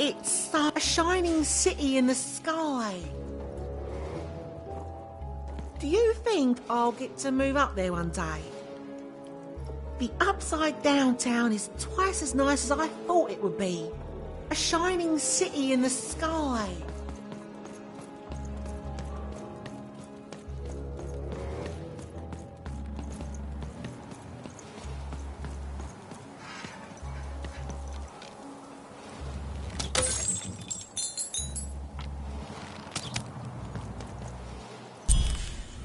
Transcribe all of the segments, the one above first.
It's a shining city in the sky. Do you think I'll get to move up there one day? The upside down town is twice as nice as I thought it would be. A shining city in the sky.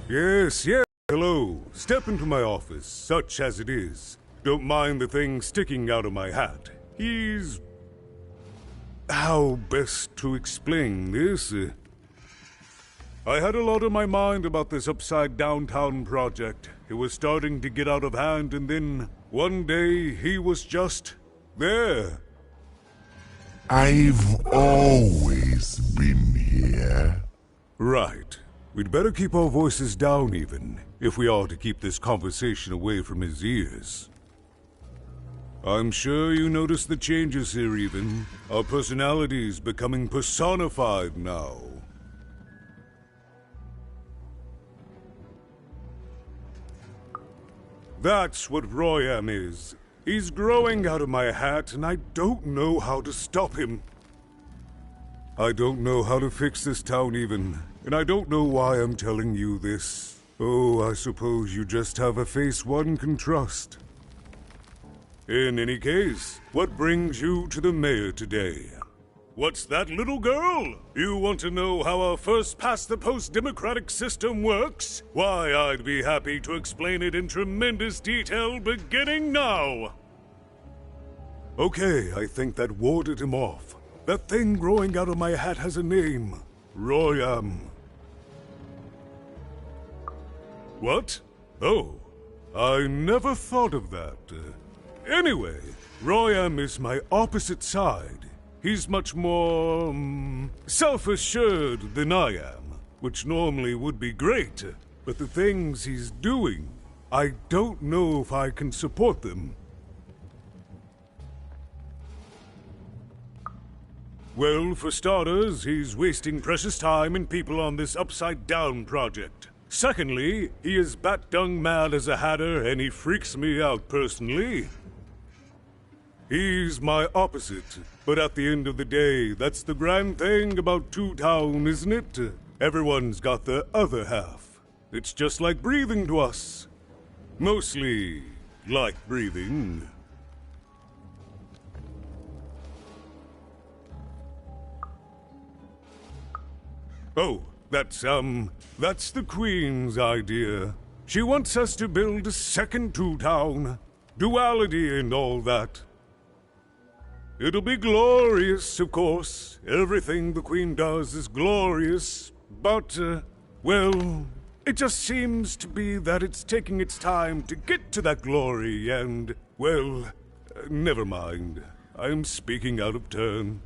Yes, hello. Step into my office, such as it is. Don't mind the thing sticking out of my hat. He's... How best to explain this? I had a lot on my mind about this Upside Downtown project. It was starting to get out of hand, and then one day he was just there. I've always been here. Right. We'd better keep our voices down even, if we are to keep this conversation away from his ears. I'm sure you noticed the changes here even. Our personalities becoming personified now. That's what Royam is. He's growing out of my hat, and I don't know how to stop him. I don't know how to fix this town even, and I don't know why I'm telling you this. Oh, I suppose you just have a face one can trust. In any case, what brings you to the mayor today? What's that, little girl? You want to know how our first-past-the-post democratic system works? Why, I'd be happy to explain it in tremendous detail beginning now. Okay, I think that warded him off. That thing growing out of my hat has a name. Royam. What? Oh, I never thought of that. Anyway, Royam is my opposite side. He's much more, self-assured than I am, which normally would be great, but the things he's doing, I don't know if I can support them. Well, for starters, he's wasting precious time and people on this upside-down project. Secondly, he is bat-dung mad as a hatter, and he freaks me out personally. He's my opposite, but at the end of the day, that's the grand thing about Two Town, isn't it? Everyone's got the other half. It's just like breathing to us. Mostly like breathing. Oh, that's the Queen's idea. She wants us to build a second Two Town. Duality and all that. It'll be glorious, of course. Everything the Queen does is glorious. But, well, it just seems to be that it's taking its time to get to that glory and, well, never mind. I'm speaking out of turn.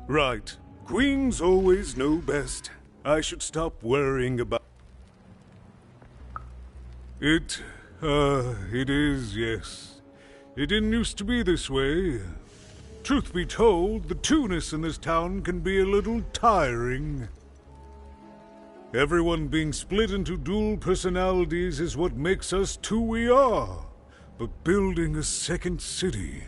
Right. Queens always know best. I should stop worrying about... It is, yes. It didn't used to be this way. Truth be told, the two-ness in this town can be a little tiring. Everyone being split into dual personalities is what makes us who we are. But building a second city...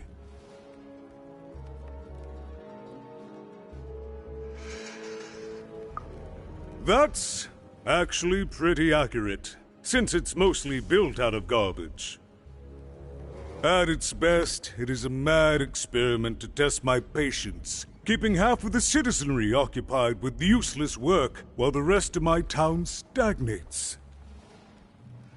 That's actually pretty accurate, since it's mostly built out of garbage. At its best, it is a mad experiment to test my patience, keeping half of the citizenry occupied with useless work while the rest of my town stagnates.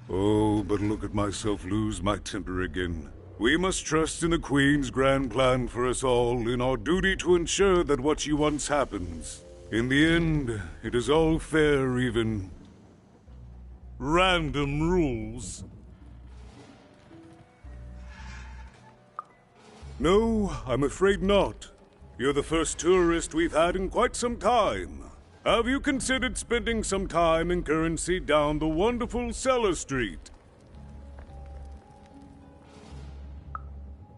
Oh, but look at myself lose my temper again. We must trust in the Queen's grand plan for us all, in our duty to ensure that what she wants happens. In the end, it is all fair even. Random rules. No, I'm afraid not. You're the first tourist we've had in quite some time. Have you considered spending some time in currency down the wonderful Cellar Street?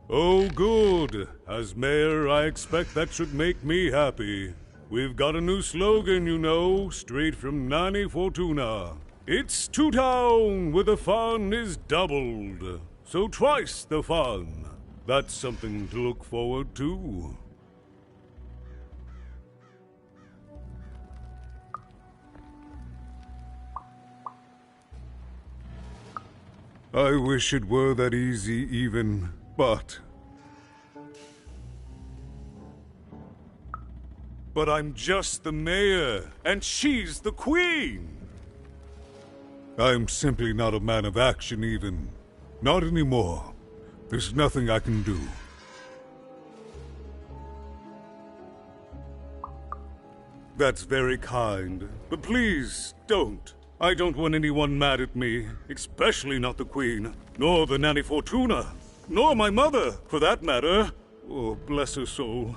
Oh, good. As mayor, I expect that should make me happy. We've got a new slogan, you know, straight from Nanny Fortuna. It's Two Town where the fun is doubled. So twice the fun. That's something to look forward to. I wish it were that easy even, but I'm just the mayor, and she's the queen! I'm simply not a man of action even. Not anymore. There's nothing I can do. That's very kind, but please, don't. I don't want anyone mad at me, especially not the Queen, nor the Nanny Fortuna, nor my mother, for that matter. Oh, bless her soul.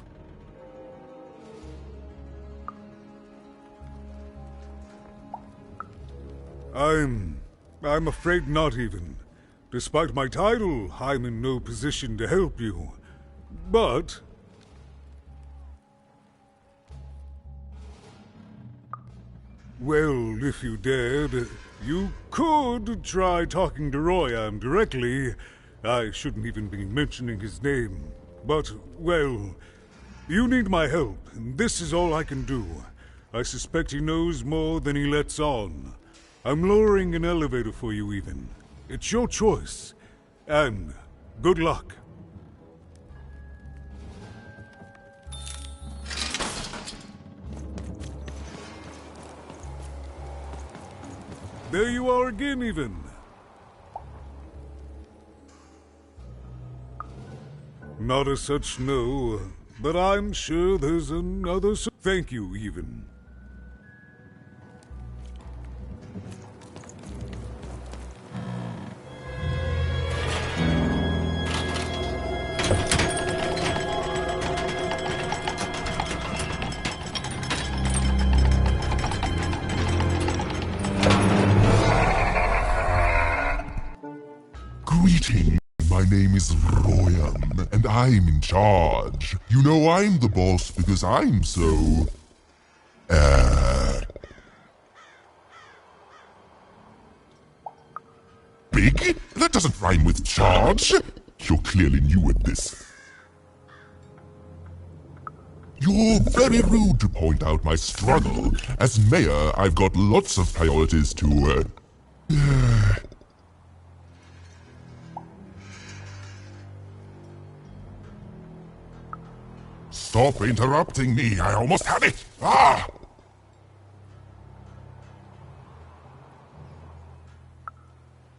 I'm afraid not even. Despite my title, I'm in no position to help you. But well, if you dared, you could try talking to Royam directly. I shouldn't even be mentioning his name. But, well, you need my help, and this is all I can do. I suspect he knows more than he lets on. I'm lowering an elevator for you even. It's your choice. And good luck. There you are again, even. Not as such, no, but I'm sure there's another. Thank you, even. Greetings, my name is Royam, and I'm in charge. You know I'm the boss because I'm so... big? That doesn't rhyme with charge. You're clearly new at this. You're very rude to point out my struggle. As mayor, I've got lots of priorities to, Stop interrupting me, I almost had it! Ah!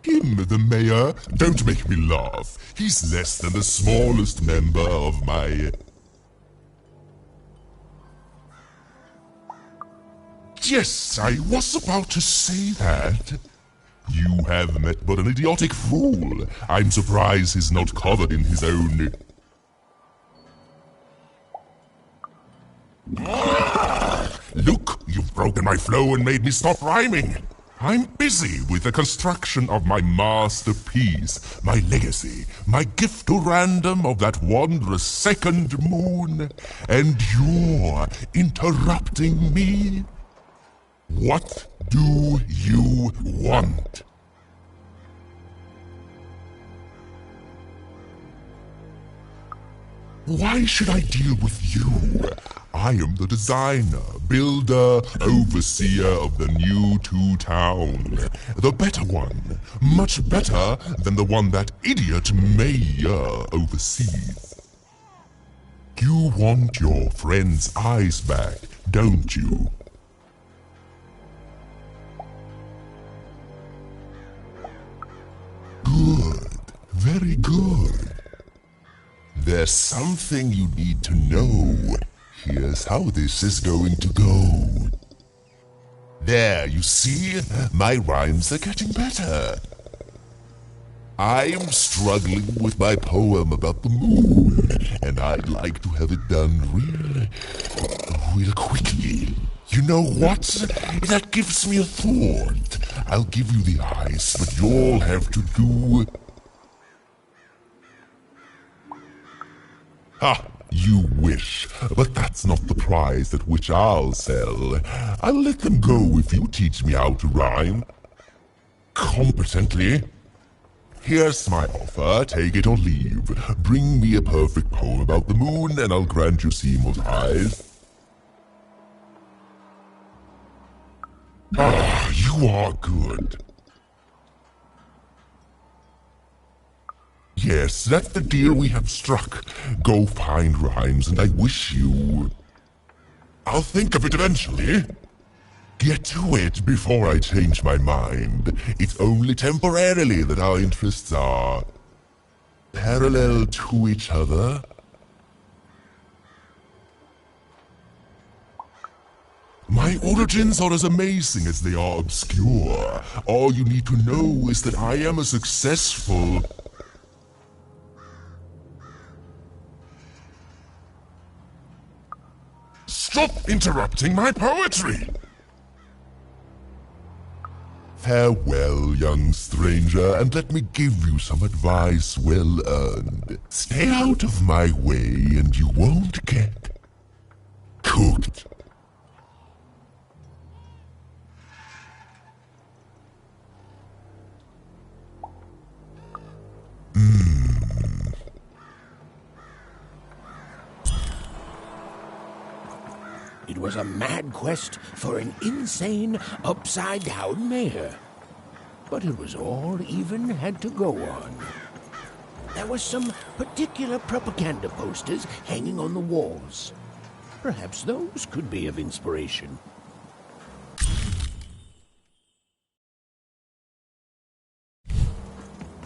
Him, the mayor? Don't make me laugh. He's less than the smallest member of my... Yes, I was about to say that. You have met but an idiotic fool. I'm surprised he's not covered in his own... Look, you've broken my flow and made me stop rhyming. I'm busy with the construction of my masterpiece, my legacy, my gift to random of that wondrous second moon. And you're interrupting me? What do you want? Why should I deal with you? I am the designer, builder, overseer of the new Two Town. The better one. Much better than the one that idiot mayor oversees. You want your friend's eyes back, don't you? Good. Very good. There's something you need to know. Here's how this is going to go. There, you see? My rhymes are getting better. I'm struggling with my poem about the moon, and I'd like to have it done real quickly. You know what? That gives me a thought. I'll give you the ice, but you'll have to do... Ha! You wish, but that's not the prize at which I'll sell. I'll let them go if you teach me how to rhyme. Competently. Here's my offer, take it or leave. Bring me a perfect poem about the moon, and I'll grant you Seymour's eyes. Ah, you are good. Yes, that's the deal we have struck. Go find rhymes, and I wish you... I'll think of it eventually. Get to it before I change my mind. It's only temporarily that our interests are... parallel to each other. My origins are as amazing as they are obscure. All you need to know is that I am a successful... Stop interrupting my poetry! Farewell, young stranger, and let me give you some advice well earned. Stay out of my way and you won't get... cooked. It was a mad quest for an insane, upside-down mayor. But it was all even had to go on. There were some particular propaganda posters hanging on the walls. Perhaps those could be of inspiration.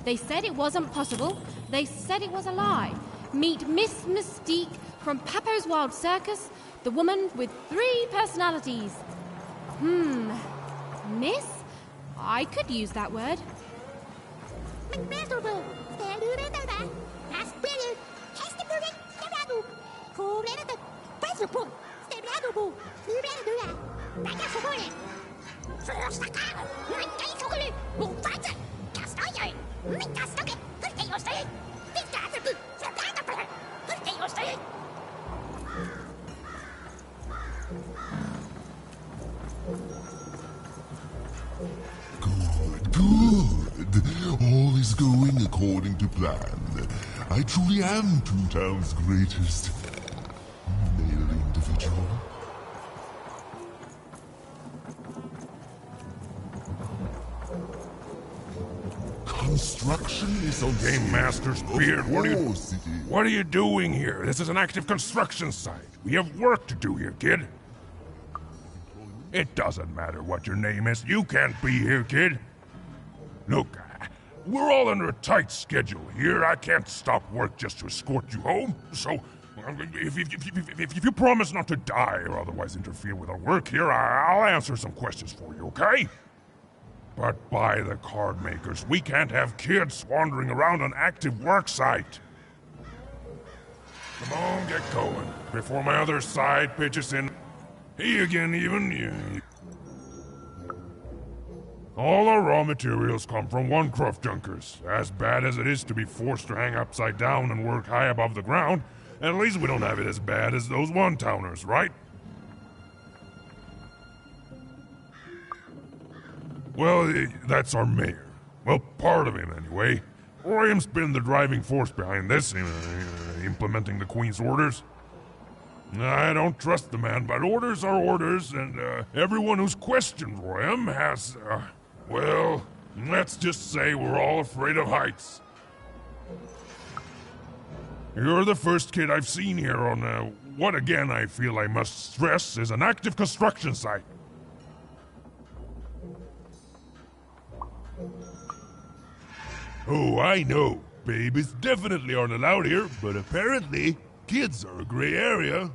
They said it wasn't possible. They said it was a lie. Meet Miss Mystique from Papo's Wild Circus, the woman with 3 personalities. Miss? I could use that word. Good. All is going according to plan. I truly am Toontown's greatest male individual. Construction is on Game Master's beard, what are you doing here? This is an active construction site. We have work to do here, kid. It doesn't matter what your name is. You can't be here, kid. Look, we're all under a tight schedule here. I can't stop work just to escort you home. So, if you promise not to die or otherwise interfere with our work here, I'll answer some questions for you, okay? But by the card makers, we can't have kids wandering around an active work site. Come on, get going, before my other side pitches in. Hey again, even. Yeah. All our raw materials come from One Cruft Junkers. As bad as it is to be forced to hang upside down and work high above the ground, at least we don't have it as bad as those one-towners, right? Well, that's our mayor. Well, part of him, anyway. Royham's been the driving force behind this, implementing the Queen's orders. I don't trust the man, but orders are orders, and everyone who's questioned Royham has, well, let's just say we're all afraid of heights. You're the first kid I've seen here on, what again I feel I must stress is an active construction site. Oh, I know. Babies definitely aren't allowed here, but apparently, kids are a gray area.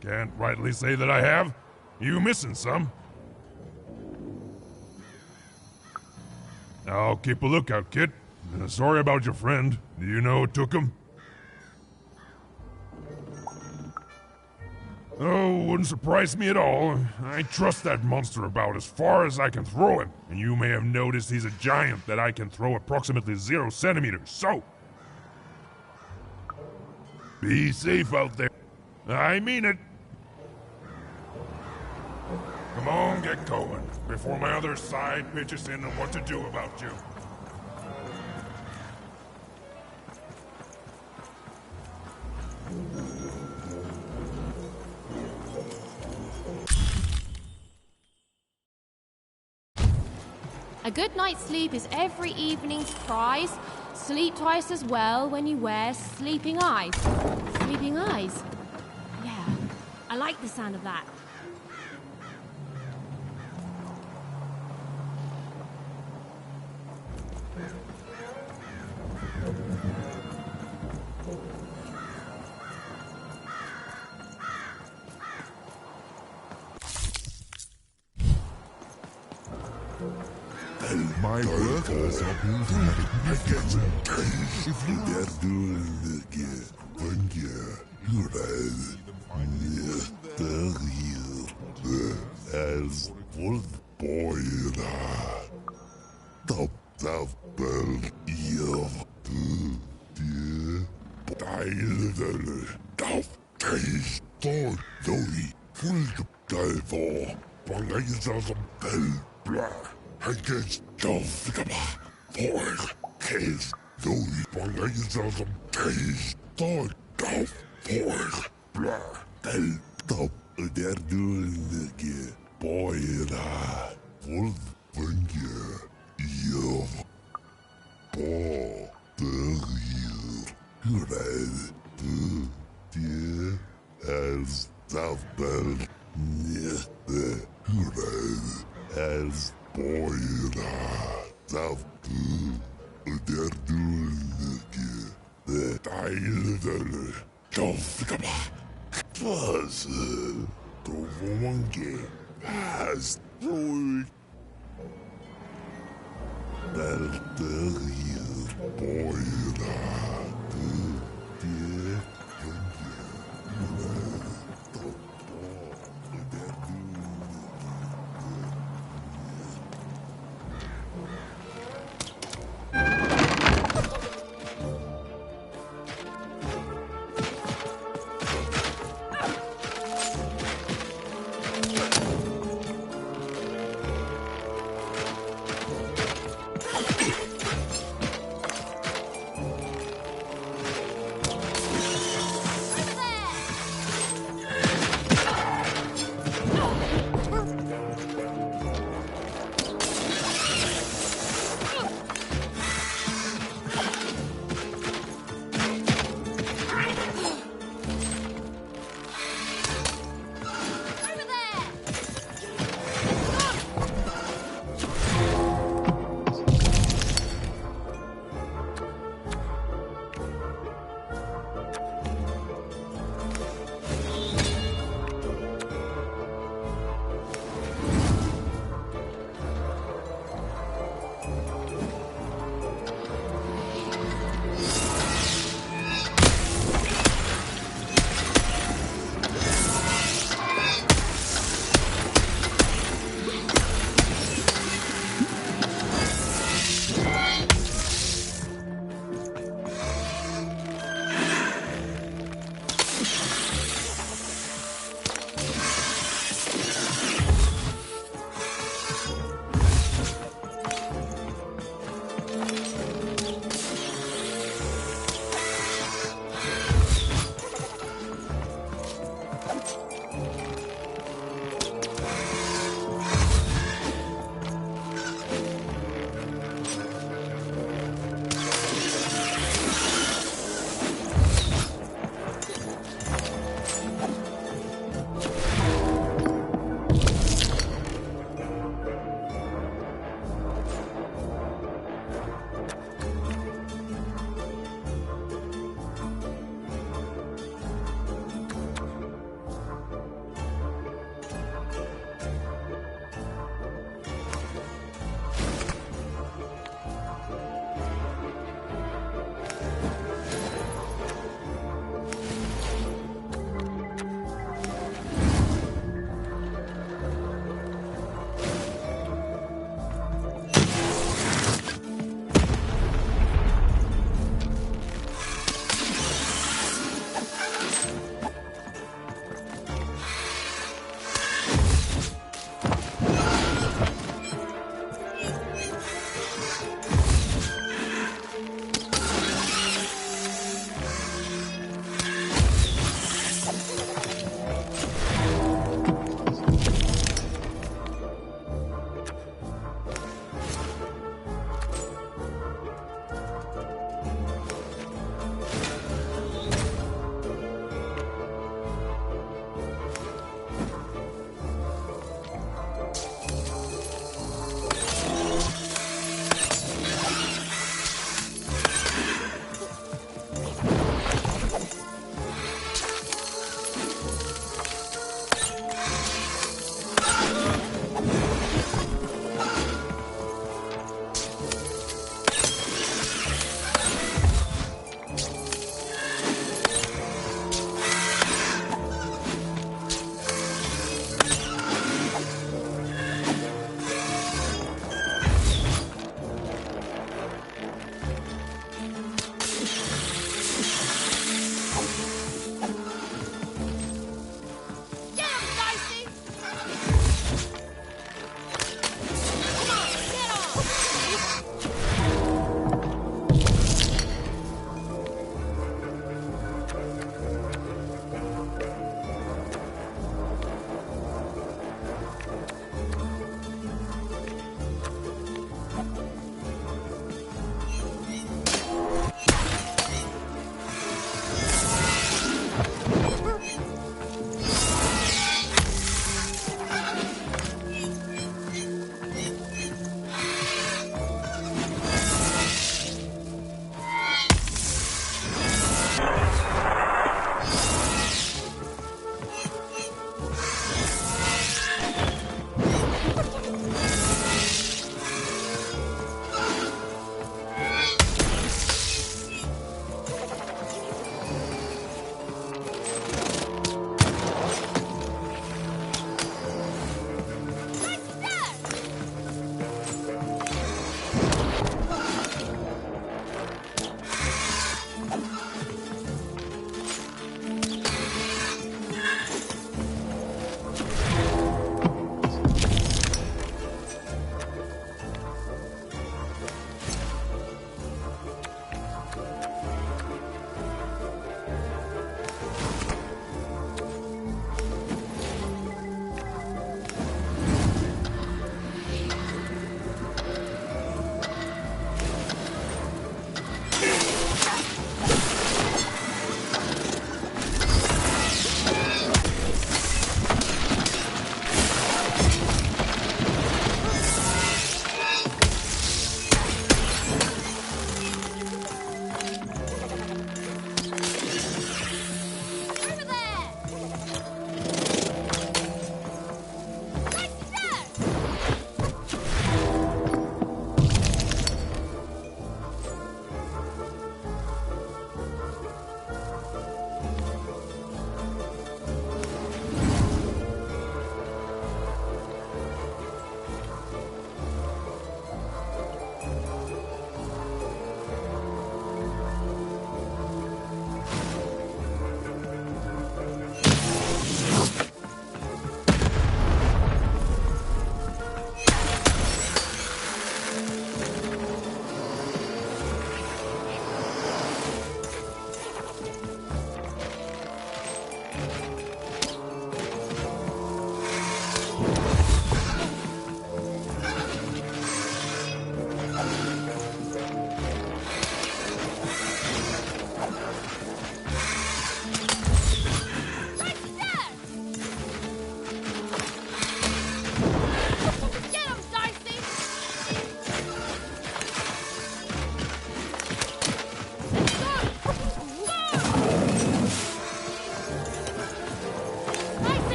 Can't rightly say that I have. You missing some? I'll keep a lookout, kid. Sorry about your friend. Do you know who took him? Oh, wouldn't surprise me at all. I trust that monster about as far as I can throw him. And you may have noticed he's a giant that I can throw approximately 0 centimeters, so... be safe out there. I mean it. Come on, get going, before my other side pitches in on what to do about you. A good night's sleep is every evening's prize. Sleep twice as well when you wear sleeping eyes. Sleeping eyes? Yeah, I like the sound of that. My workers are building if you dare do it when you're as wolf boy top bell ear taste full dive I guess for case Louis Bangayism taste for tell top they're doing the boy wolf when you paw the as the bell near the as boy they're doing the tile was the monkey has the boy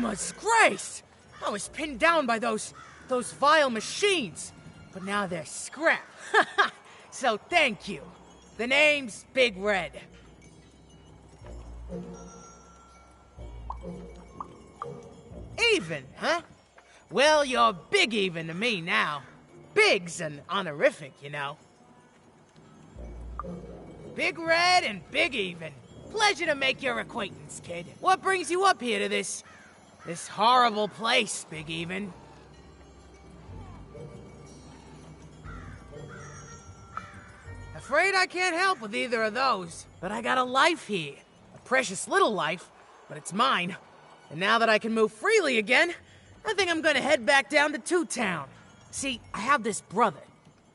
Elmer's grace! I was pinned down by those vile machines, but now they're scrap. So thank you. The name's Big Red. Even, huh? Well, you're Big Even to me now. Big's an honorific, you know. Big Red and Big Even. Pleasure to make your acquaintance, kid. What brings you up here to this horrible place, Big Even? Afraid I can't help with either of those, but I got a life here. A precious little life, but it's mine. And now that I can move freely again, I think I'm gonna head back down to Two Town. See, I have this brother,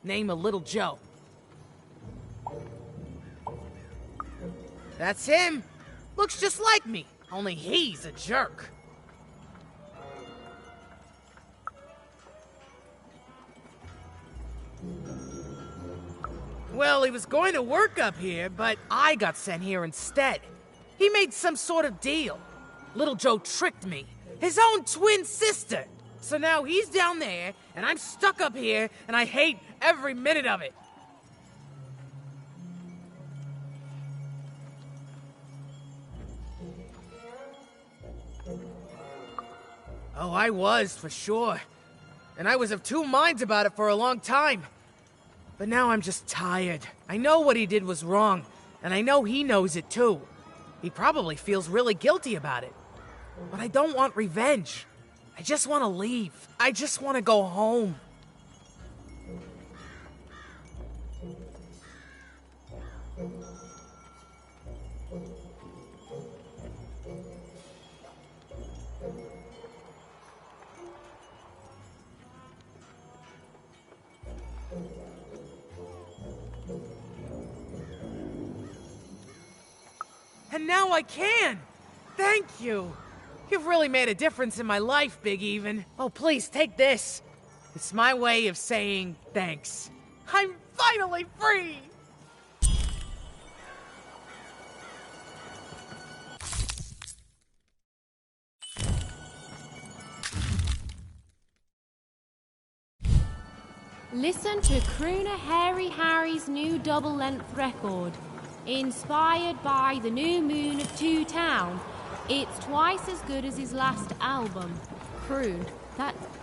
named Little Joe. That's him. Looks just like me, only he's a jerk. Well, he was going to work up here, but I got sent here instead. He made some sort of deal. Little Joe tricked me. His own twin sister. So now he's down there, and I'm stuck up here, and I hate every minute of it. Oh, I was, for sure. And I was of two minds about it for a long time. But now I'm just tired. I know what he did was wrong, and I know he knows it too. He probably feels really guilty about it. But I don't want revenge. I just want to leave. I just want to go home. And now I can! Thank you! You've really made a difference in my life, Big Even. Oh, please, take this. It's my way of saying thanks. I'm finally free! Listen to Crooner Hairy Harry's new double-length record. Inspired by the new moon of Two Town. It's twice as good as his last album. Crooned.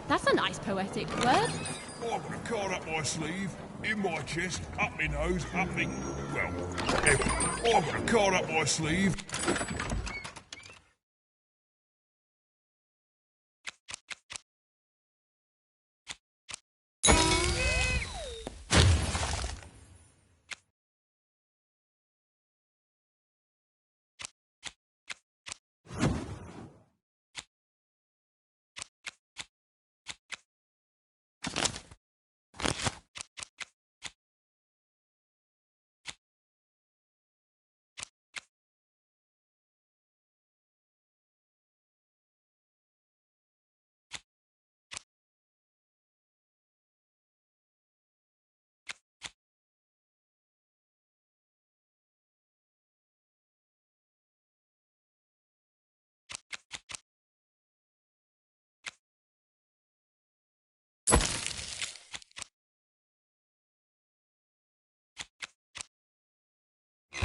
That's a nice poetic word. I've got a card up my sleeve, in my chest, up my nose, up me... Well, I've got a card up my sleeve.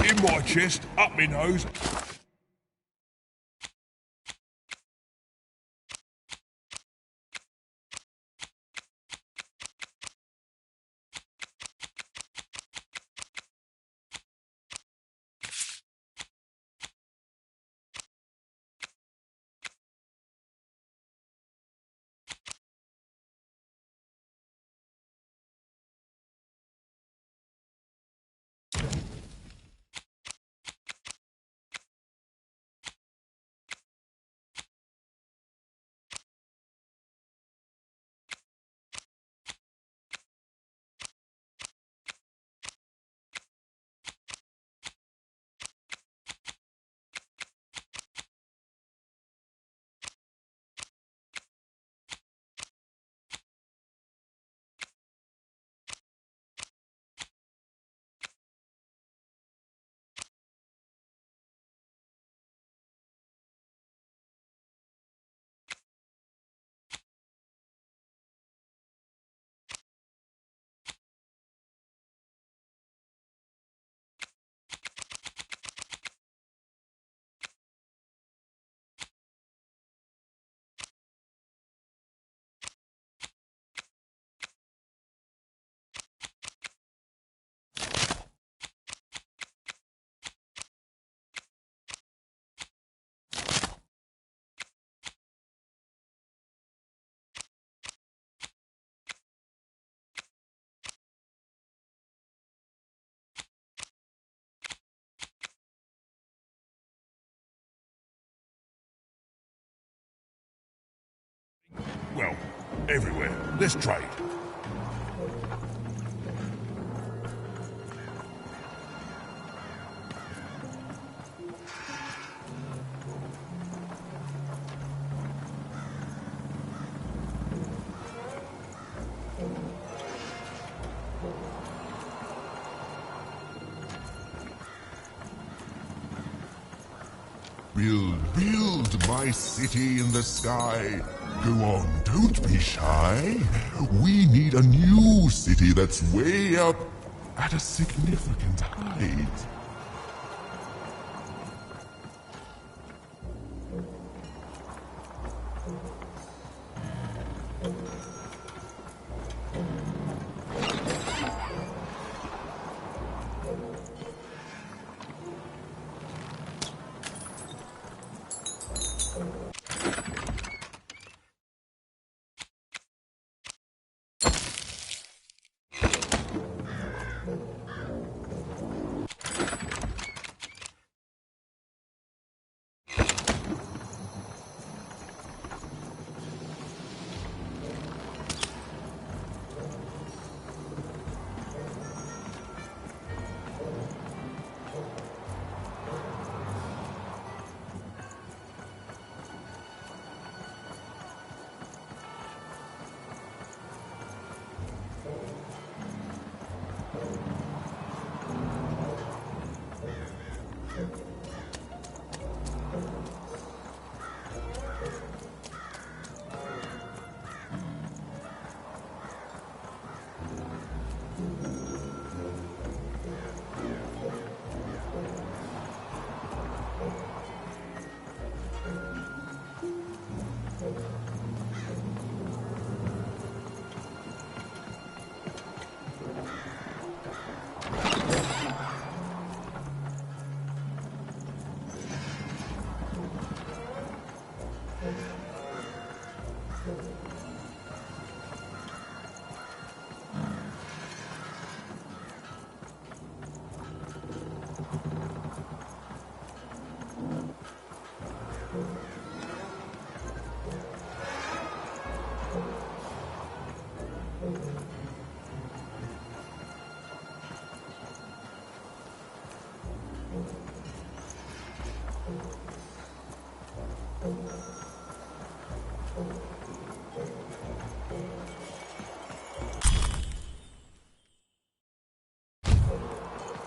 In my chest, up my nose. everywhere. Let's try it. Build my city in the sky. Go on, don't be shy. We need a new city that's way up at a significant height.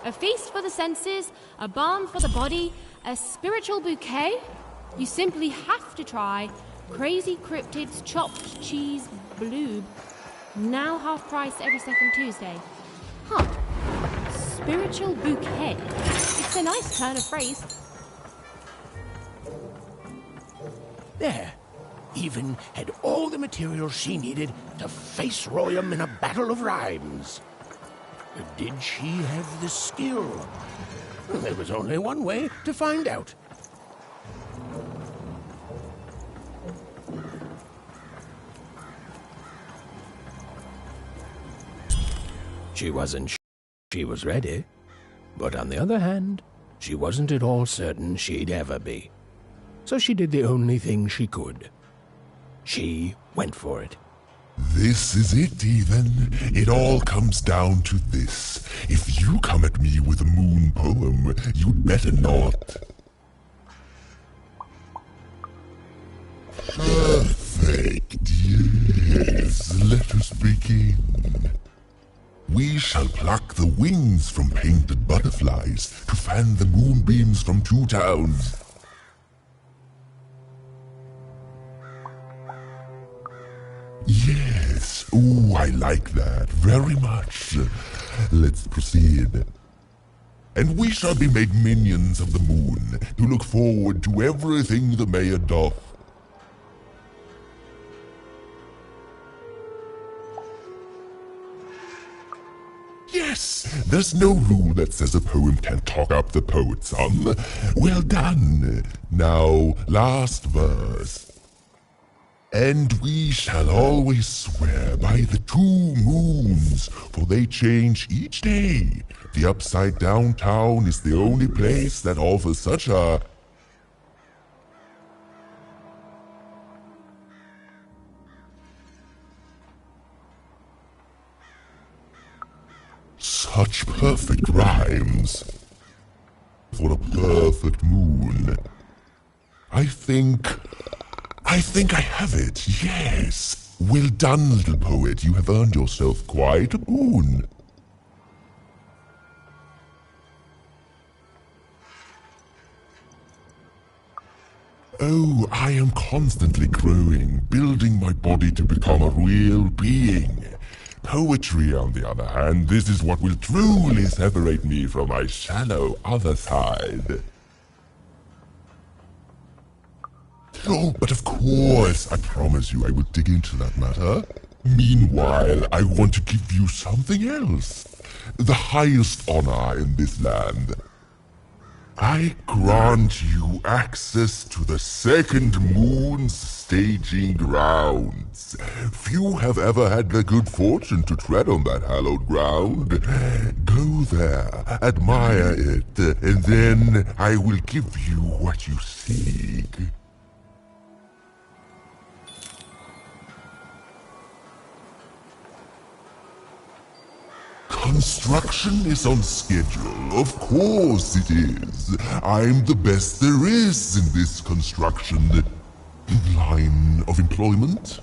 A feast for the senses, a balm for the body, a spiritual bouquet? You simply have to try Crazy Cryptid's Chopped Cheese Bloob. Now half price every second Tuesday. Huh. Spiritual bouquet. It's a nice turn of phrase. There. Even had all the materials she needed to face Royam in a battle of rhymes. Did she have the skill? There was only one way to find out. She wasn't she was ready, but on the other hand, she wasn't at all certain she'd ever be. So she did the only thing she could. She went for it. This is it, even. It all comes down to this. If you come at me with a moon poem, you'd better not. Perfect. Yes, let us begin. We shall pluck the wings from painted butterflies to fan the moonbeams from two towns. Yes, ooh, I like that very much. Let's proceed. And we shall be made minions of the moon to look forward to everything the mayor doth. Yes, there's no rule that says a poem can't talk up the poet, son. Well done. Now, last verse. And we shall always swear by the 2 moons, for they change each day. The Upside Down Town is the only place that offers such a... Such perfect rhymes. For a perfect moon. I think I have it, yes. Well done, little poet. You have earned yourself quite a boon. Oh, I am constantly growing, building my body to become a real being. Poetry, on the other hand, this is what will truly separate me from my shallow other side. Oh, but of course, I promise you I will dig into that matter. Meanwhile, I want to give you something else. The highest honor in this land. I grant you access to the second moon's staging grounds. Few have ever had the good fortune to tread on that hallowed ground. Go there, admire it, and then I will give you what you seek. Construction is on schedule. Of course it is. I'm the best there is in this construction line of employment.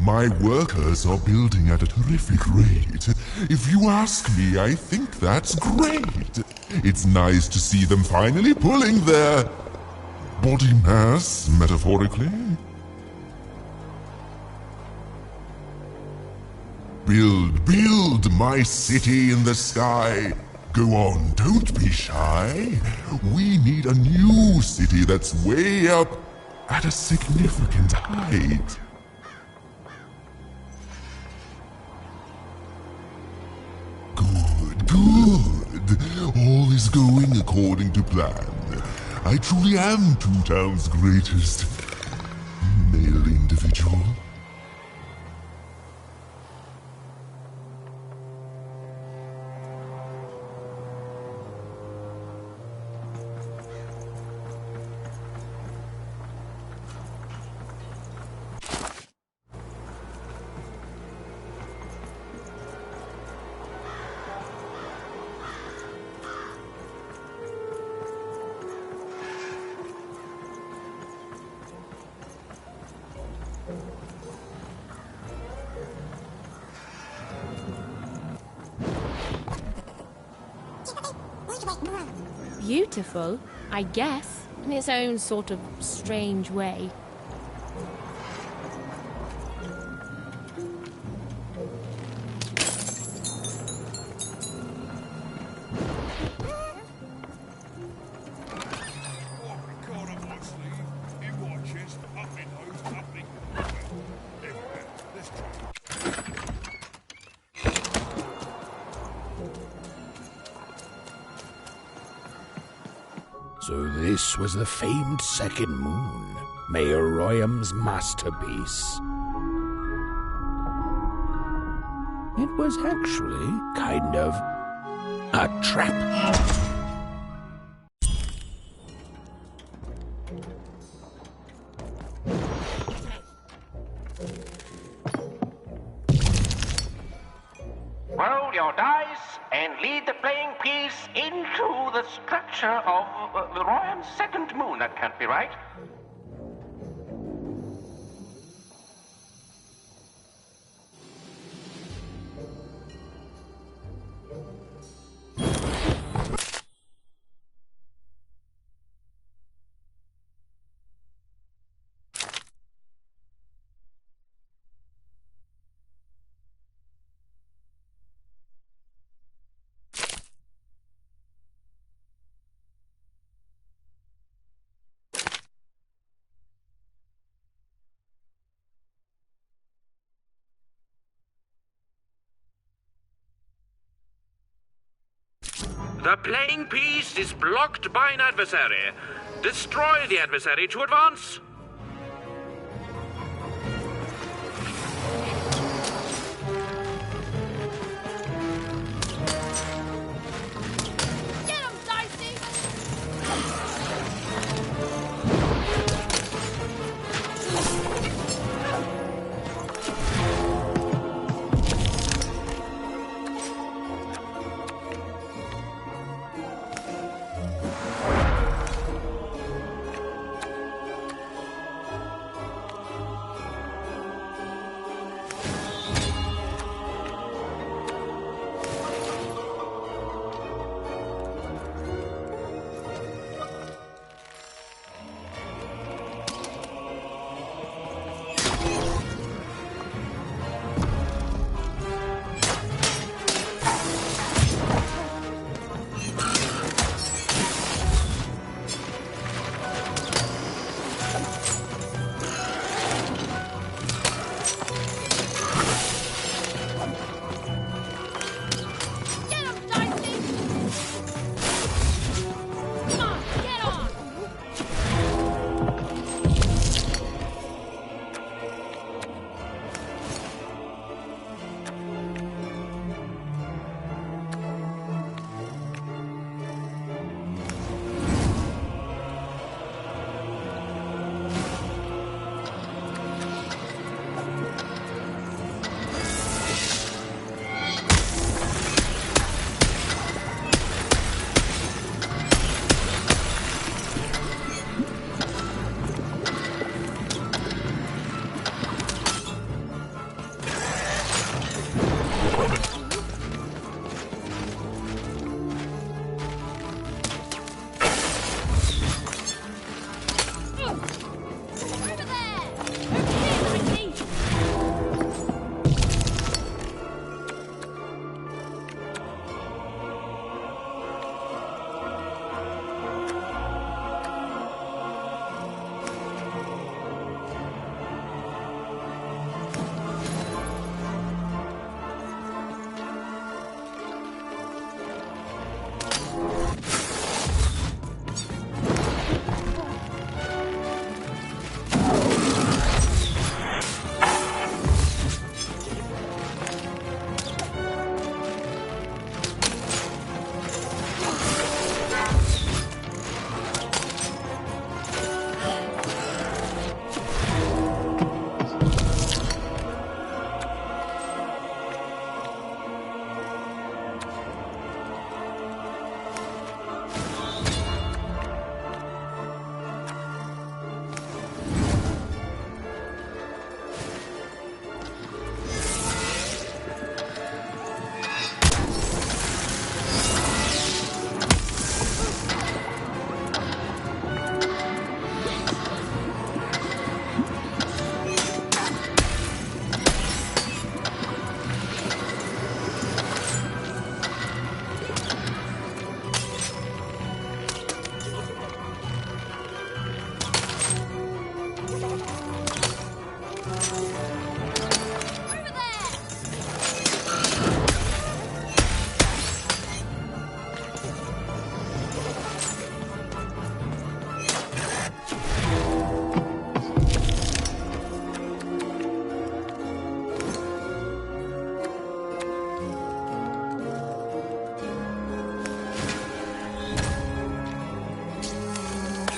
My workers are building at a terrific rate. If you ask me, I think that's great. It's nice to see them finally pulling their body mass, metaphorically. Build my city in the sky. Go on, don't be shy. We need a new city that's way up at a significant height. Good. All is going according to plan. I truly am Two Town's greatest male individual. Beautiful, I guess, in its own sort of strange way. So this was the famed second moon, Mayor Royham's masterpiece. It was actually kind of a trap. Roll your dice and lead the playing piece into the structure of the Royham's second moon. That can't be right. The playing piece is blocked by an adversary. Destroy the adversary to advance. Get him, Dicey!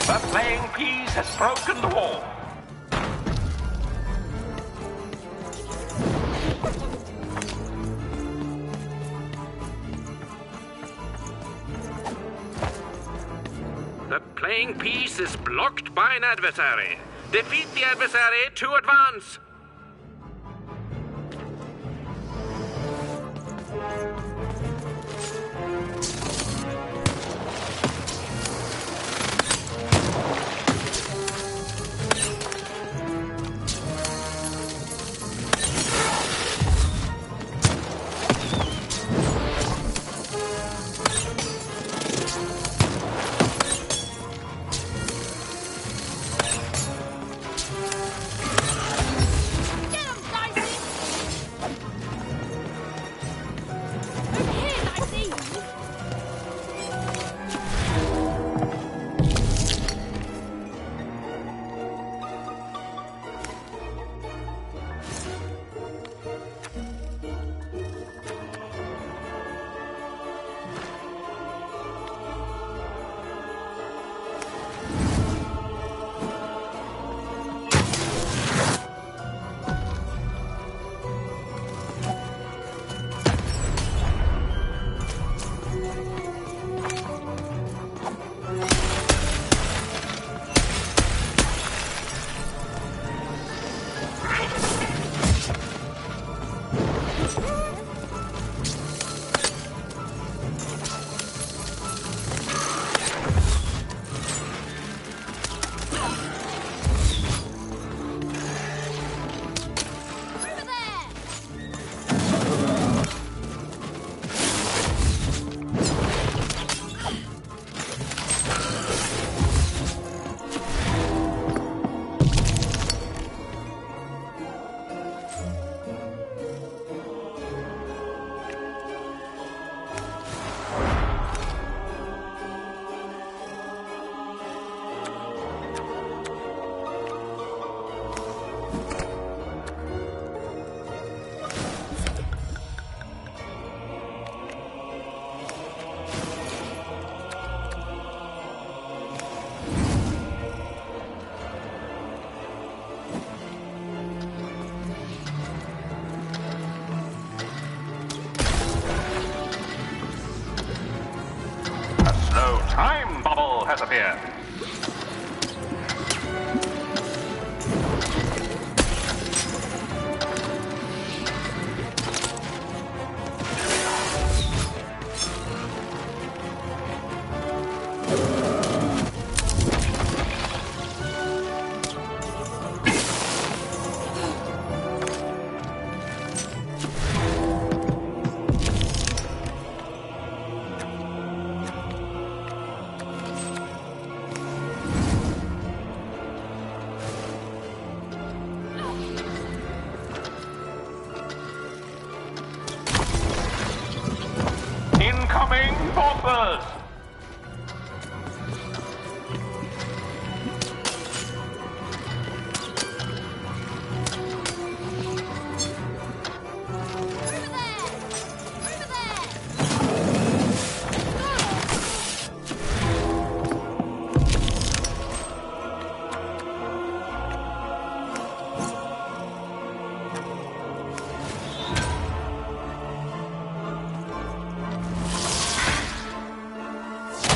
The playing piece has broken the wall. The playing piece is blocked by an adversary. Defeat the adversary to advance. Time bubble has appeared. Incoming bombers!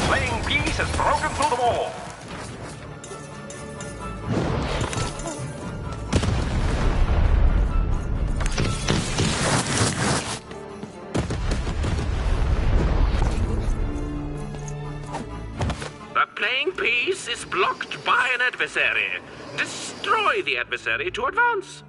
Playing piece has broken through the wall. The playing piece is blocked by an adversary. Destroy the adversary to advance.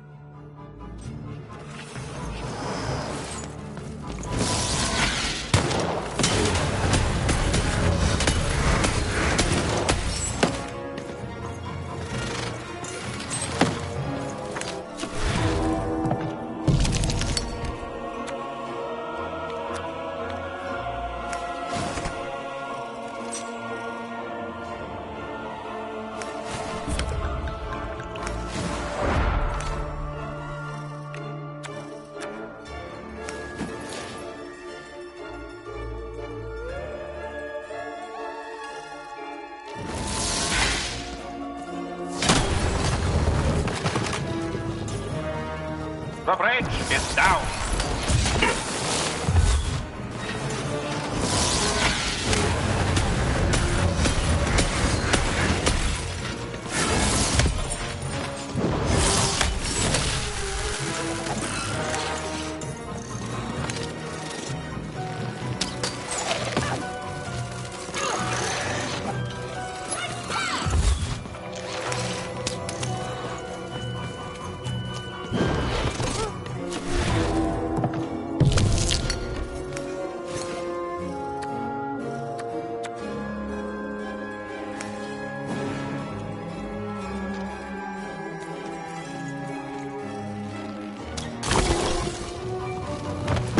The bridge is down.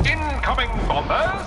Incoming bombers!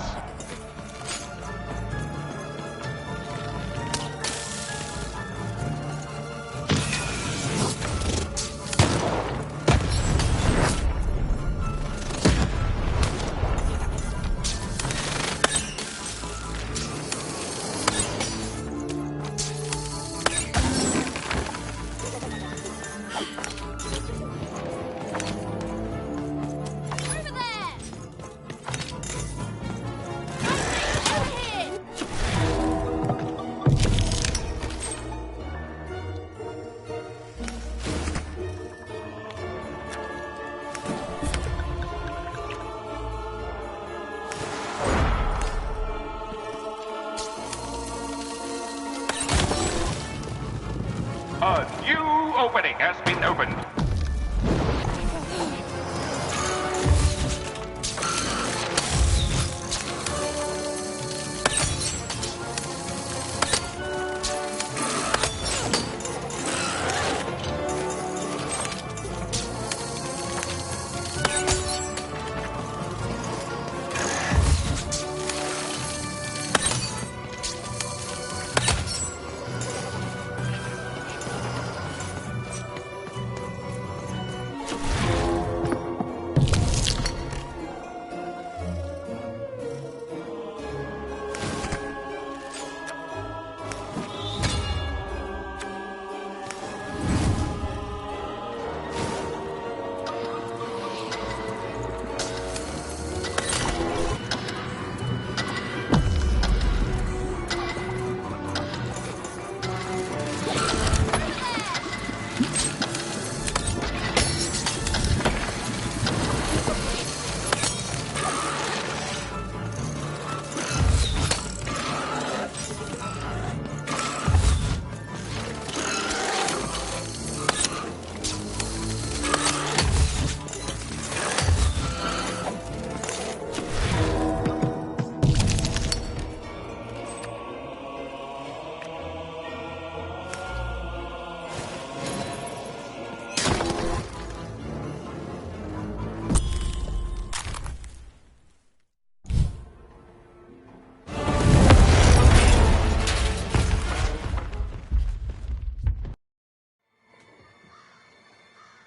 A new opening has been opened.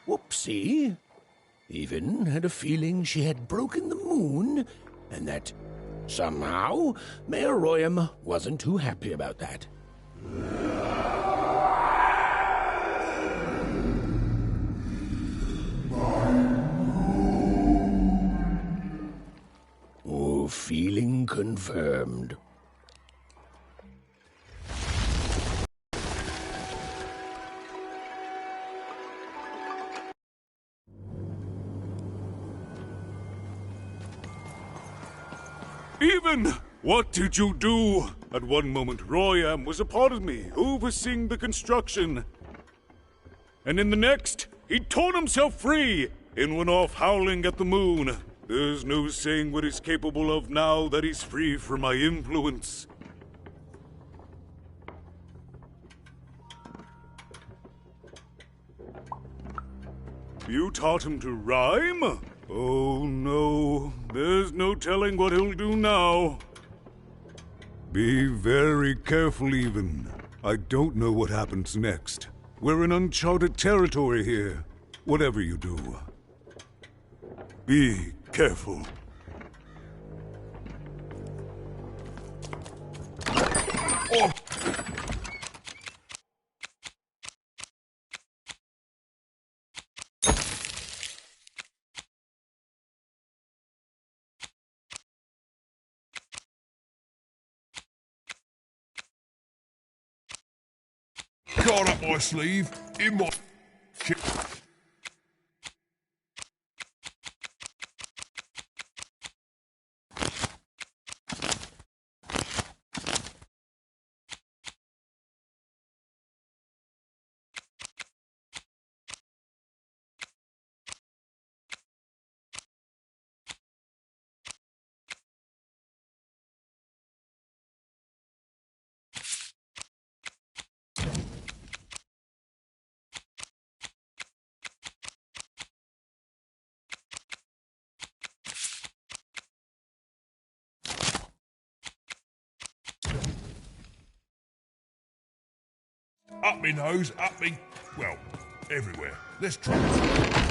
Whoopsie. Even had a feeling she had broken the moon, and that somehow Mayor Royam wasn't too happy about that. Oh, feeling confirmed. Even! What did you do? At one moment, Royam was a part of me, overseeing the construction. And in the next, he torn himself free and went off howling at the moon. There's no saying what he's capable of now that he's free from my influence. You taught him to rhyme? Oh no, there's no telling what he'll do now. Be very careful, Even. I don't know what happens next. We're in uncharted territory here. Whatever you do, be careful. Oh. Card up my sleeve, in my... Up me nose, up me... well, everywhere. Let's try it.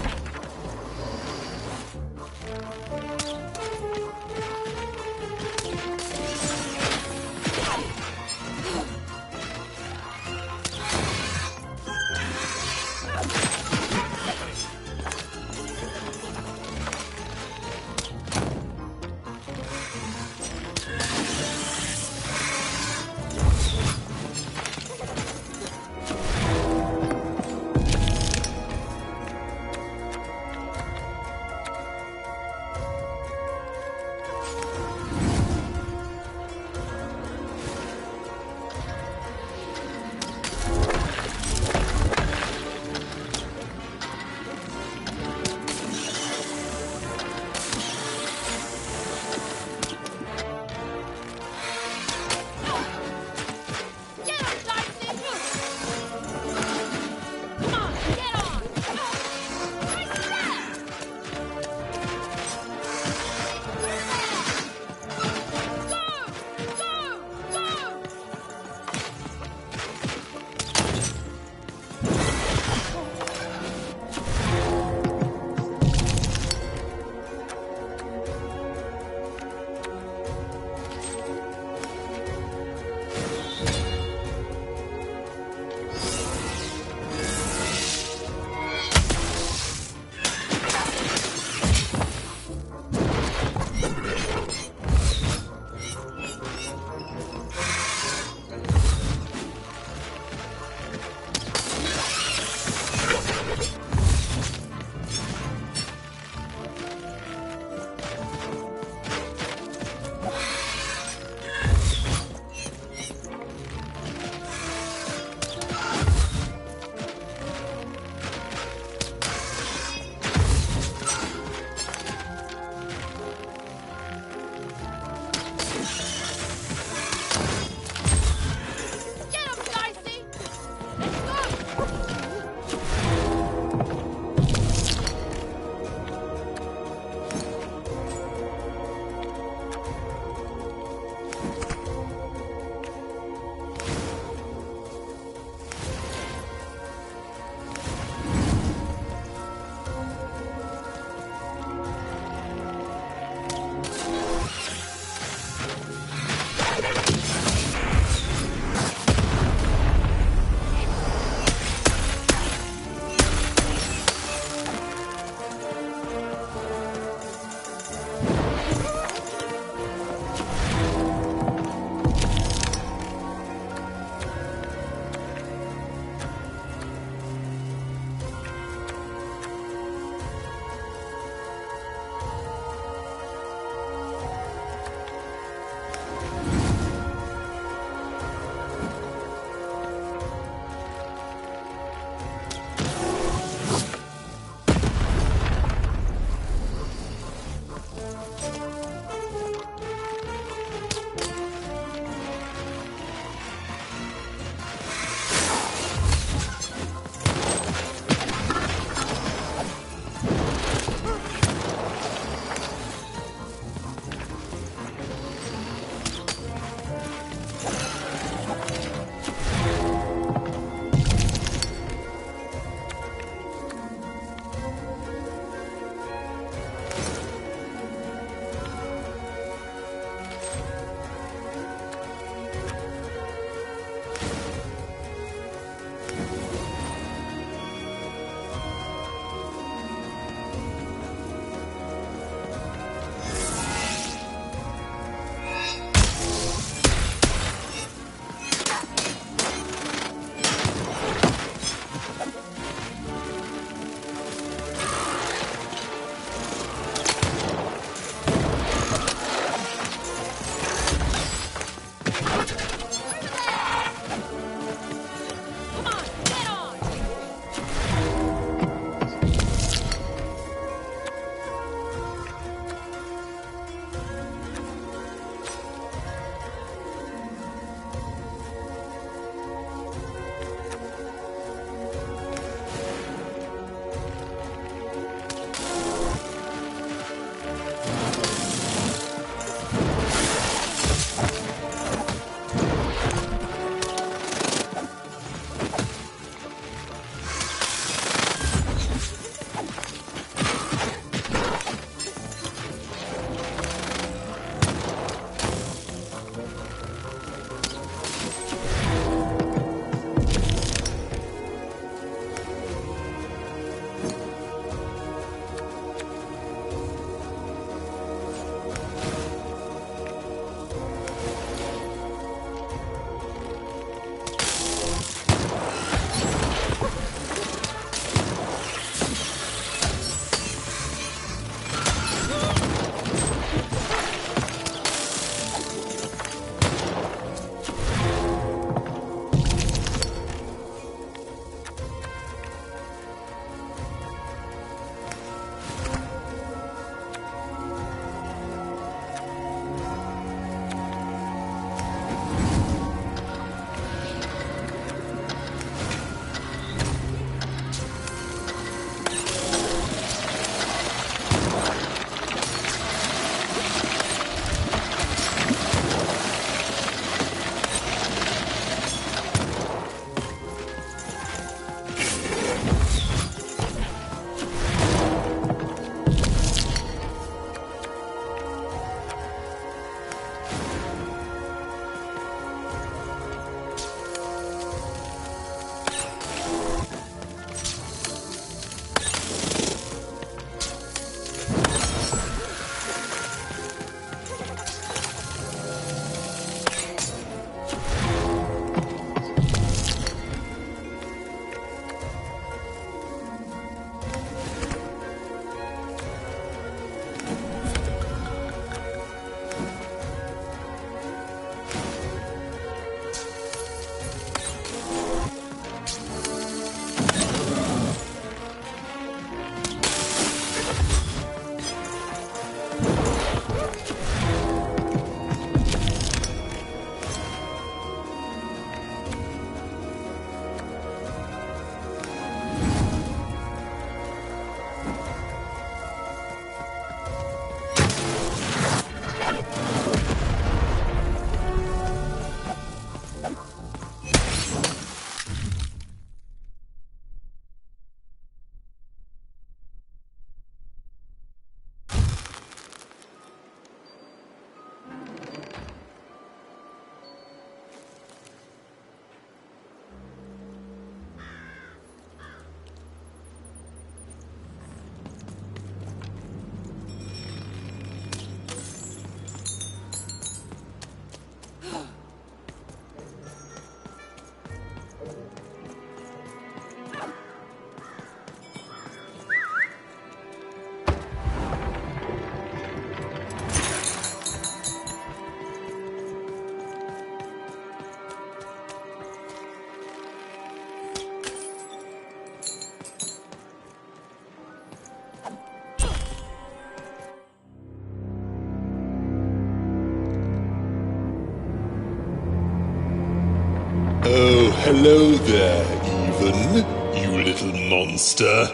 Hello there, Even, you little monster.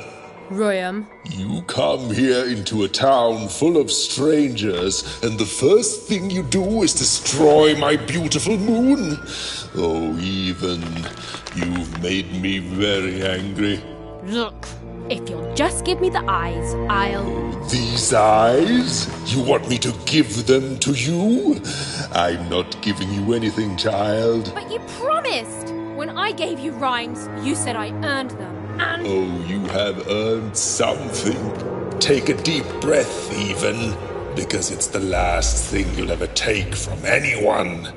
Royam. You come here into a town full of strangers, and the first thing you do is destroy my beautiful moon? Oh, Even, you've made me very angry. Look, if you'll just give me the eyes, I'll... These eyes? You want me to give them to you? I'm not giving you anything, child. But you promised! When I gave you rhymes, you said I earned them, and... Oh, you have earned something. Take a deep breath, Even, because it's the last thing you'll ever take from anyone.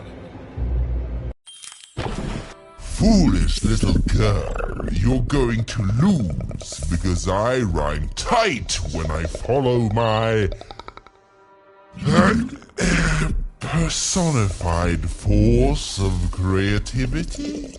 Foolish little girl, you're going to lose because I rhyme tight when I follow my personified force of creativity.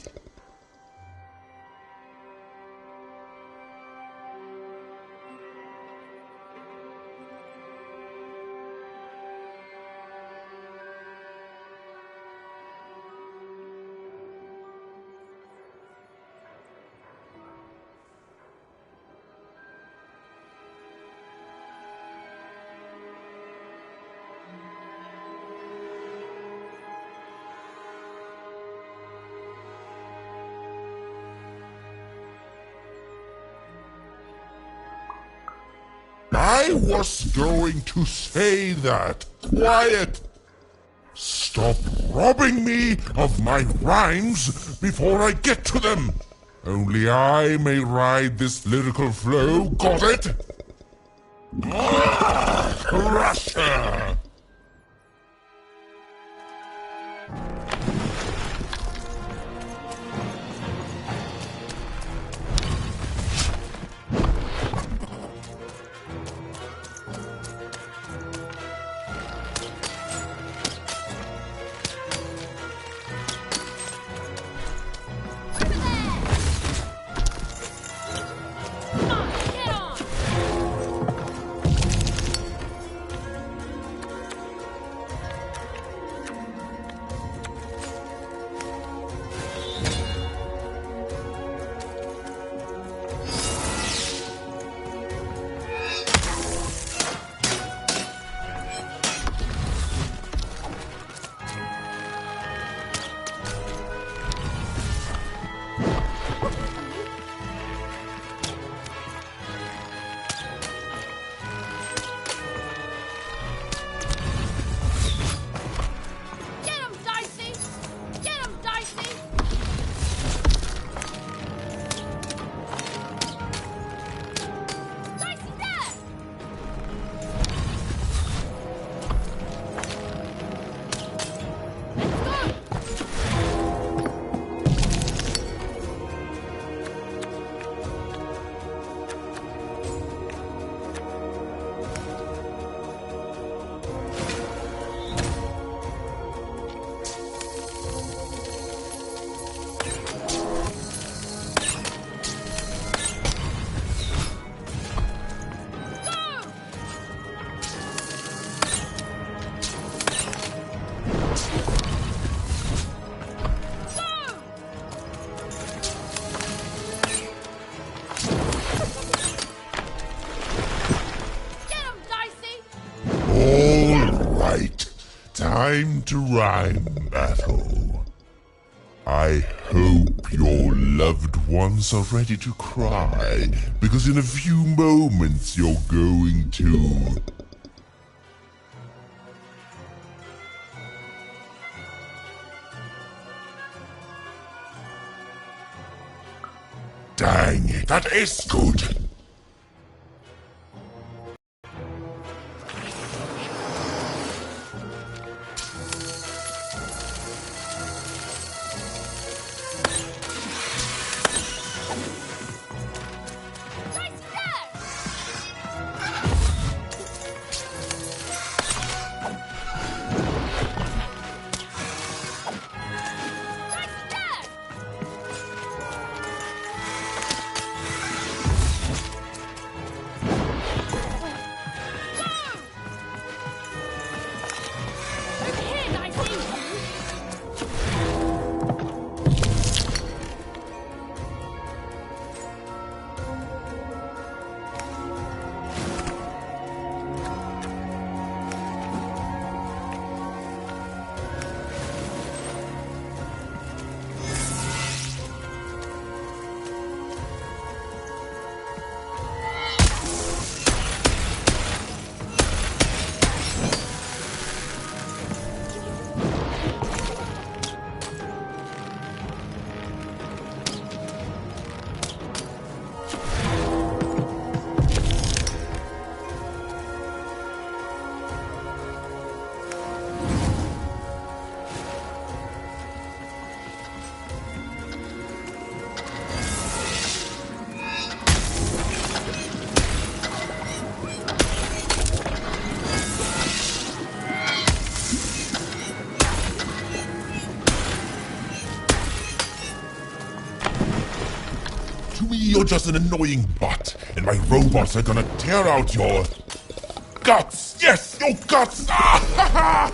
I was going to say that. Quiet! Stop robbing me of my rhymes before I get to them. Only I may ride this lyrical flow, got it? Crusher! Time to rhyme battle. I hope your loved ones are ready to cry, because in a few moments you're going to... Dang it, that is good! just an annoying bot, and my robots are gonna tear out your guts! Yes, your guts! Ah, ha, ha!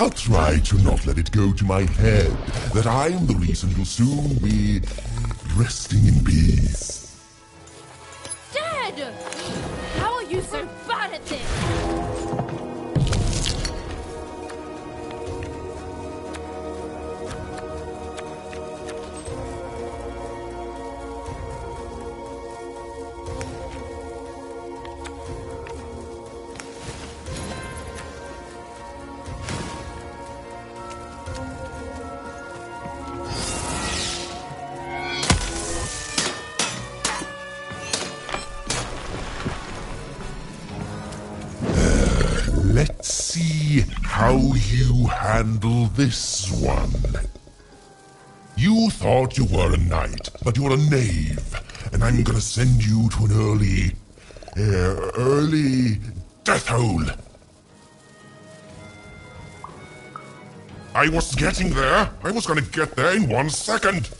I'll try to not let it go to my head that I'm the reason you'll soon be resting in peace. Dad! How are you so bad at this? Let's see how you handle this one. You thought you were a knight, but you're a knave, and I'm gonna send you to an early death hole. I was getting there. I was gonna get there in 1 second.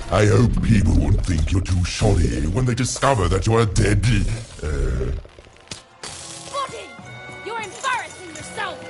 I hope people won't think you're too shoddy when they discover that you're dead. Buddy! You're embarrassing yourself!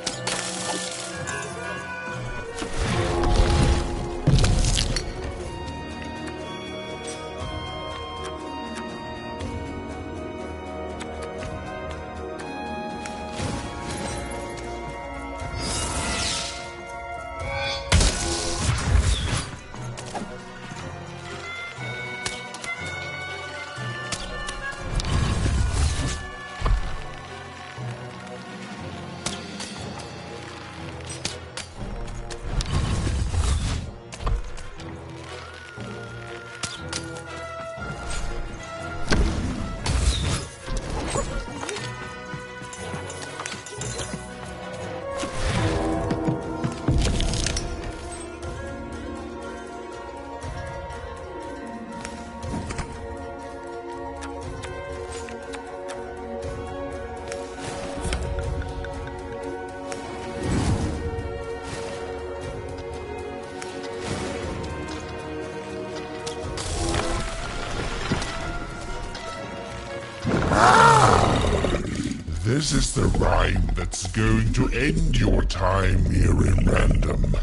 This is the rhyme that's going to end your time here in Random.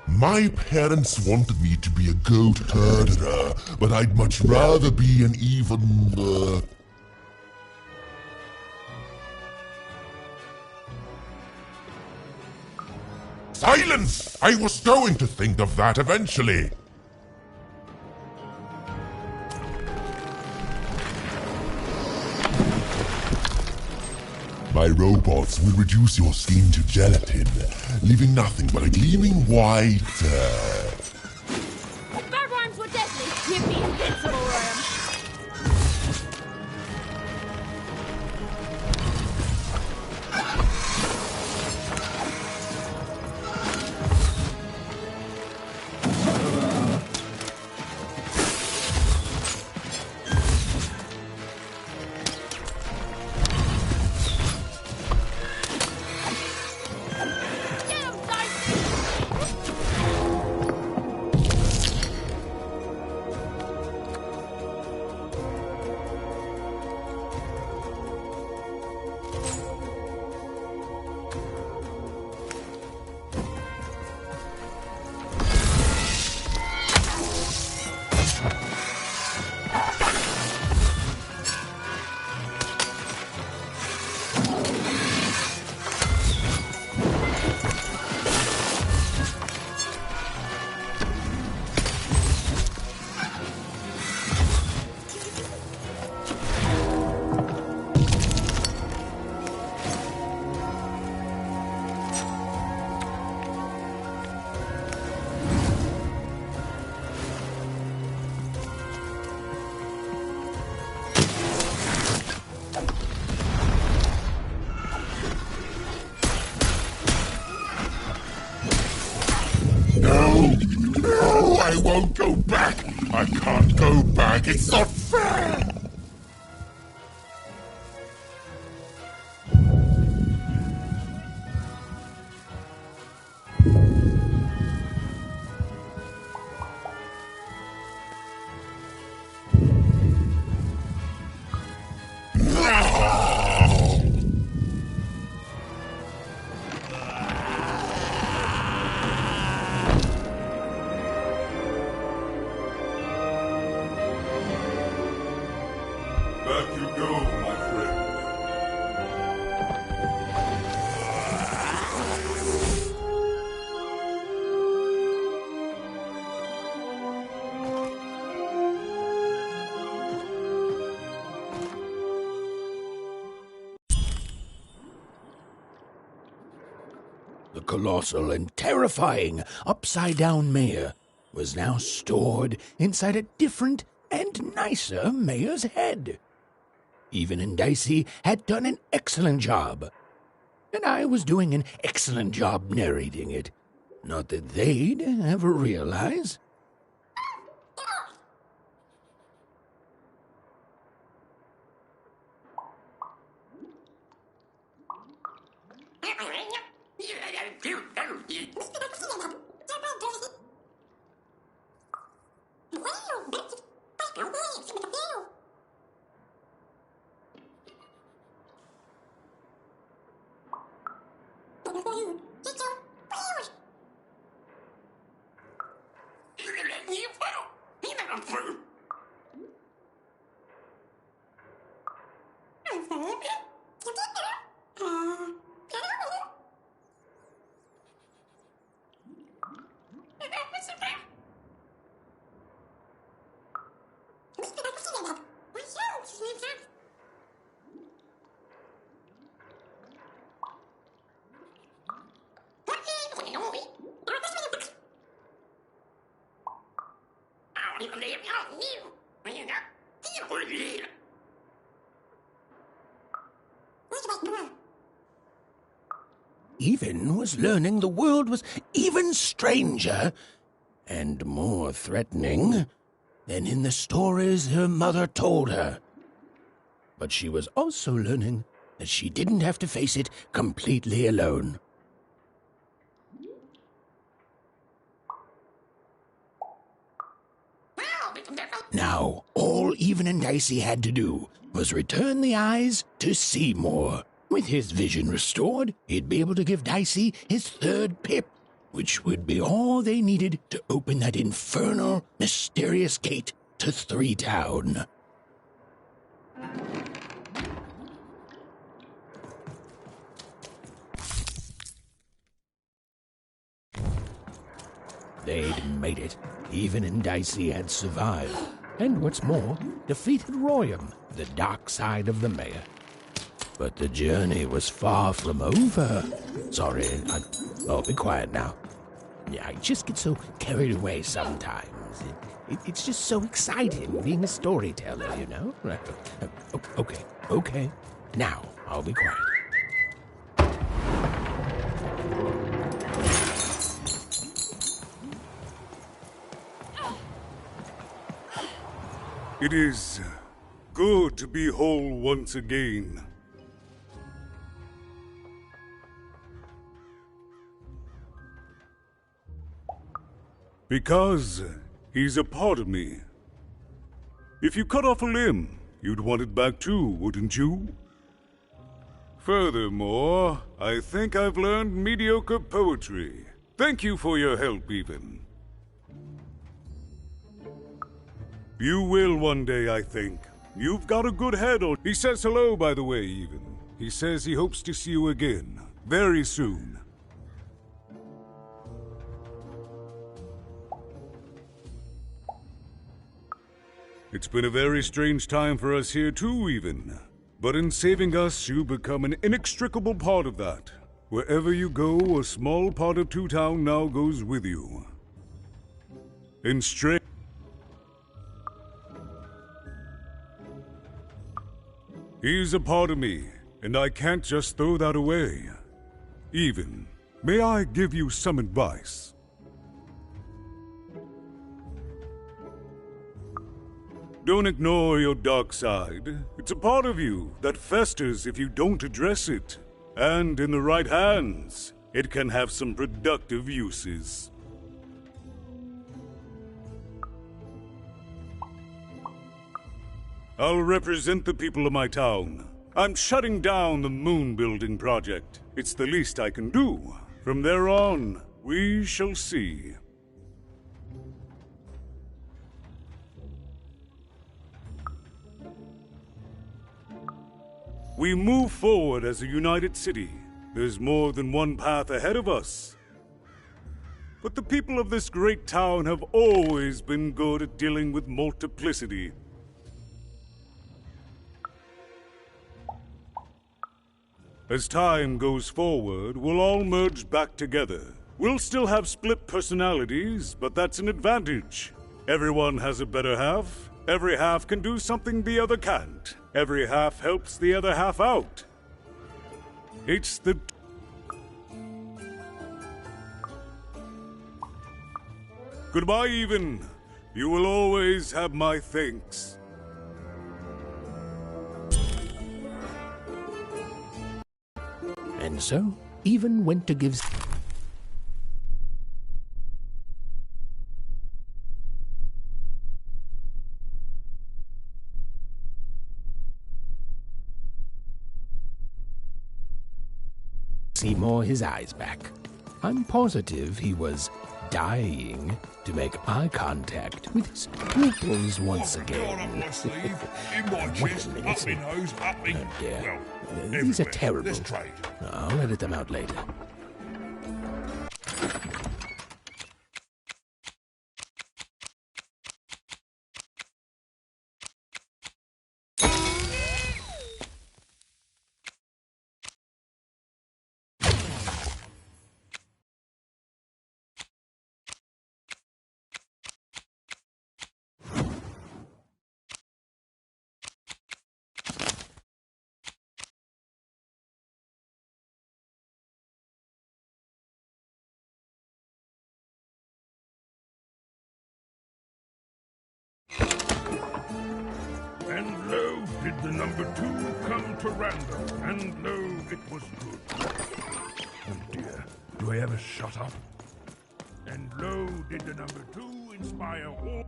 My parents wanted me to be a goat herder, but I'd much rather be an even, Silence! I was going to think of that eventually. My robots will reduce your skin to gelatin, leaving nothing but a gleaming white, If my rhymes were deadly, you'd be invincible, Royam. No, I won't go back. I can't go back. It's not fair. Back you go, my friend. The colossal and terrifying upside-down mayor was now stored inside a different and nicer mayor's head. Even and Dicey had done an excellent job, and I was doing an excellent job narrating it. Not that they'd ever realize. Even was learning the world was even stranger and more threatening than in the stories her mother told her. But she was also learning that she didn't have to face it completely alone. Now, all Even and Dicey had to do was return the eyes to Seymour. With his vision restored, he'd be able to give Dicey his third pip, which would be all they needed to open that infernal, mysterious gate to Three Town. They'd made it. Even and Dicey had survived. And what's more, defeated Royam, the dark side of the mayor. But the journey was far from over. Sorry, I'll be quiet now. Yeah, I just get so carried away sometimes. It's just so exciting being a storyteller, you know? Okay. Now, I'll be quiet. It is good to be whole once again. Because he's a part of me. If you cut off a limb, you'd want it back too, wouldn't you? Furthermore, I think I've learned mediocre poetry. Thank you for your help, Even. You will one day, I think. You've got a good head on. He says hello, by the way, Even. He says he hopes to see you again, very soon. It's been a very strange time for us here too, Even. But in saving us, you become an inextricable part of that. Wherever you go, a small part of Two Town now goes with you. In strange... He's a part of me, and I can't just throw that away. Even, may I give you some advice? Don't ignore your dark side. It's a part of you that festers if you don't address it. And in the right hands, it can have some productive uses. I'll represent the people of my town. I'm shutting down the moon building project. It's the least I can do. From there on, we shall see. We move forward as a united city. There's more than one path ahead of us. But the people of this great town have always been good at dealing with multiplicity. As time goes forward, we'll all merge back together. We'll still have split personalities, but that's an advantage. Everyone has a better half. Every half can do something the other can't. Every half helps the other half out. It's the... Goodbye, Even. You will always have my thanks. And so, Even went to give... Seymour his eyes back. I'm positive he was dying to make eye contact with his pupils once again. In my sleeve, in my chest, up my nose, up me... Oh dear. Well, These are everywhere. terrible. Let's trade. I'll edit them out later. And lo, did the number 2 come to random, and lo, it was good. Oh dear, do I ever shut up? And lo, did the number 2 inspire all...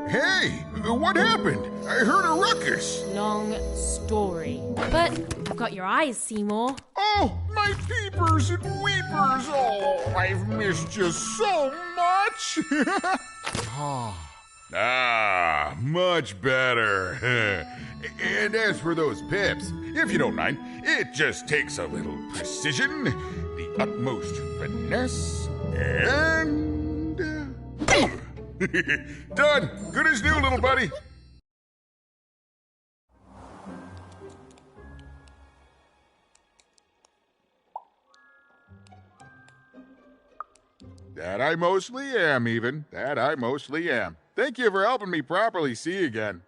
Hey, what happened? I heard a ruckus. Long story. But I've got your eyes, Seymour. Oh, my peepers and weepers. Oh, I've missed you so much. Ah, much better. And as for those pips, if you don't mind, it just takes a little precision, the utmost finesse, and... done. Good as new, little buddy. That I mostly am, even. That I mostly am. Thank you for helping me properly see again.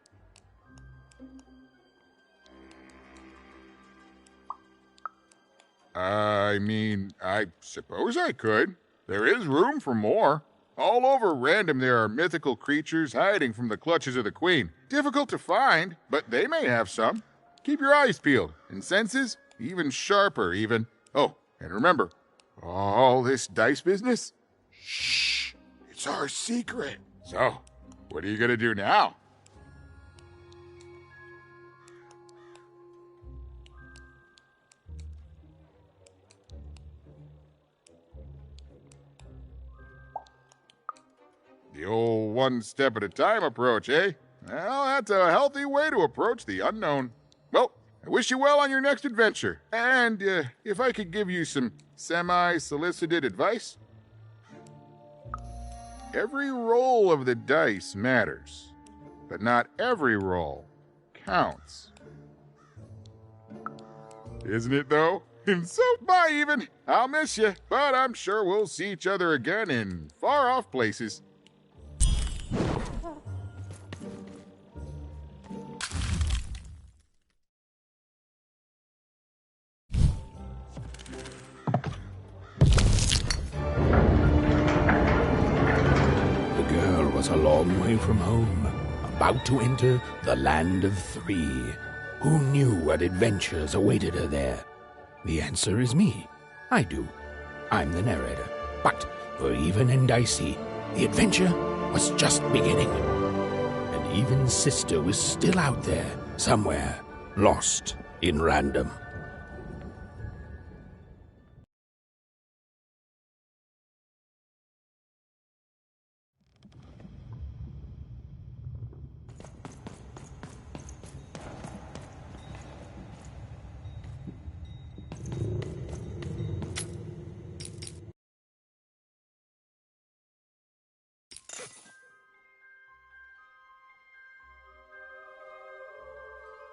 I mean, I suppose I could. There is room for more. All over Random there are mythical creatures hiding from the clutches of the Queen. Difficult to find, but they may have some. Keep your eyes peeled, and senses even sharper, even. Oh, and remember, all this dice business? Shh, it's our secret. So, what are you gonna do now? The old one step at a time approach, eh? Well, that's a healthy way to approach the unknown. Well, I wish you well on your next adventure. And if I could give you some semi-solicited advice? Every roll of the dice matters, but not every roll counts. Isn't it, though? And so, bye, even. I'll miss you, but I'm sure we'll see each other again in far-off places. Was a long way from home, about to enter the land of 3. Who knew what adventures awaited her there? The answer is me. I do. I'm the narrator. But for Even and Dicey, the adventure was just beginning. And Even's sister was still out there, somewhere, lost in Random.